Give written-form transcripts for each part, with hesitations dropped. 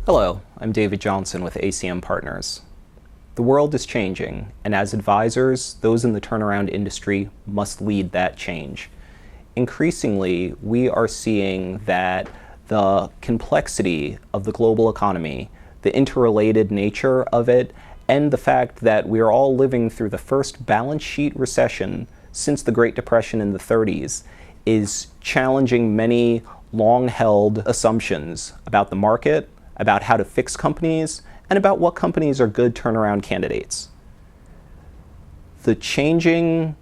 Hello, I'm David Johnson with ACM Partners. The world is changing, and as advisors, those in the turnaround industry must lead that change. Increasingly, we are seeing that the complexity of the global economy, the interrelated nature of it, and the fact that we are all living through the first balance sheet recession since the Great Depression in the 30s is challenging many long-held assumptions about the market, about how to fix companies, and about what companies are good turnaround candidates. The changing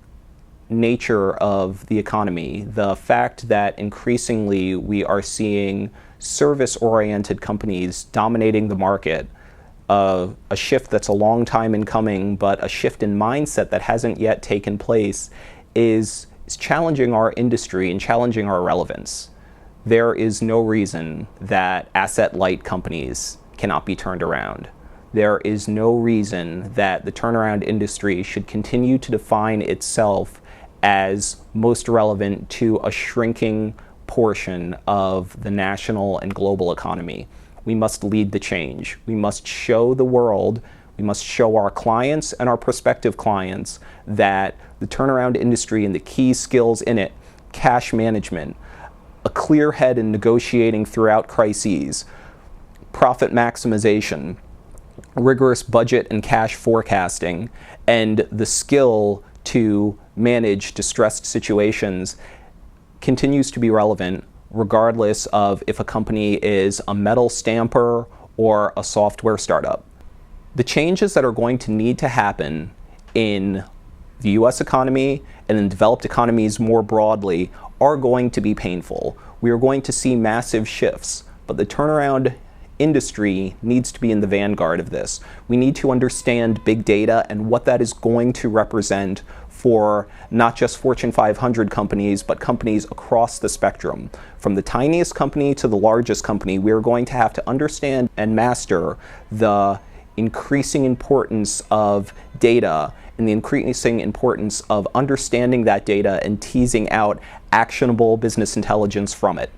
nature of the economy, the fact that increasingly we are seeing service-oriented companies dominating the market, a shift that's a long time in coming, but a shift in mindset that hasn't yet taken place, is challenging our industry and challenging our relevance. There is no reason that asset-light companies cannot be turned around. There is no reason that the turnaround industry should continue to define itself as most relevant to a shrinking portion of the national and global economy. We must lead the change. We must show the world, we must show our clients and our prospective clients that the turnaround industry and the key skills in it, cash management, a clear head in negotiating throughout crises, profit maximization, rigorous budget and cash forecasting, and the skill to manage distressed situations continues to be relevant regardless of if a company is a metal stamper or a software startup. The changes that are going to need to happen in the US economy and in developed economies more broadly are going to be painful. We are going to see massive shifts, but the turnaround industry needs to be in the vanguard of this. We need to understand big data and what that is going to represent for not just Fortune 500 companies, but companies across the spectrum. From the tiniest company to the largest company, we are going to have to understand and master the increasing importance of data and the increasing importance of understanding that data and teasing out actionable business intelligence from it.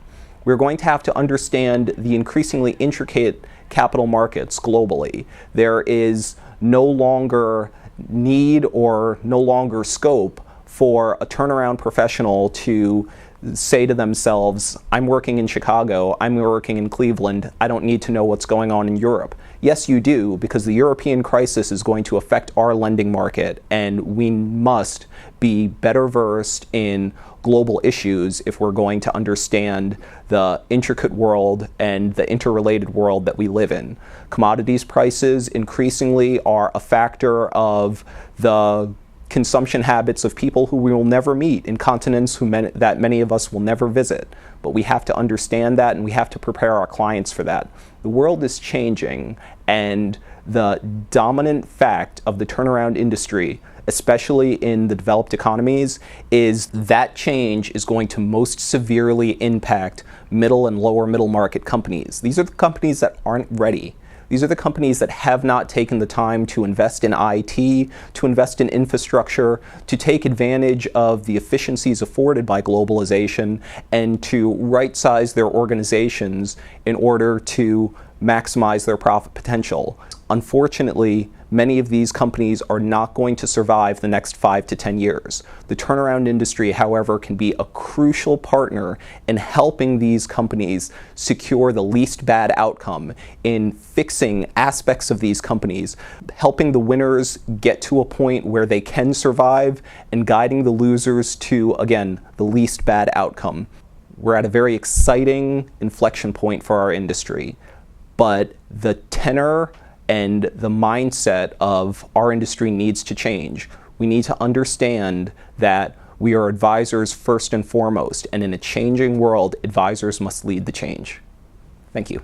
We're going to have to understand the increasingly intricate capital markets globally. There is no longer need or no longer scope for a turnaround professional to say to themselves, I'm working in Chicago, I'm working in Cleveland, I don't need to know what's going on in Europe. Yes, you do, because the European crisis is going to affect our lending market, and we must be better versed in global issues if we're going to understand the intricate world and the interrelated world that we live in. Commodities prices increasingly are a factor of the consumption habits of people who we will never meet in continents that many of us will never visit. But we have to understand that, and we have to prepare our clients for that. The world is changing, and the dominant fact of the turnaround industry, especially in the developed economies, is that change is going to most severely impact middle and lower middle market companies. These are the companies that aren't ready. These are the companies that have not taken the time to invest in IT, to invest in infrastructure, to take advantage of the efficiencies afforded by globalization, and to right-size their organizations in order to maximize their profit potential. Unfortunately, many of these companies are not going to survive the next 5 to 10 years. The turnaround industry, however, can be a crucial partner in helping these companies secure the least bad outcome, in fixing aspects of these companies, helping the winners get to a point where they can survive, and guiding the losers to, again, the least bad outcome. We're at a very exciting inflection point for our industry, but the tenor and the mindset of our industry needs to change. We need to understand that we are advisors first and foremost, and in a changing world, advisors must lead the change. Thank you.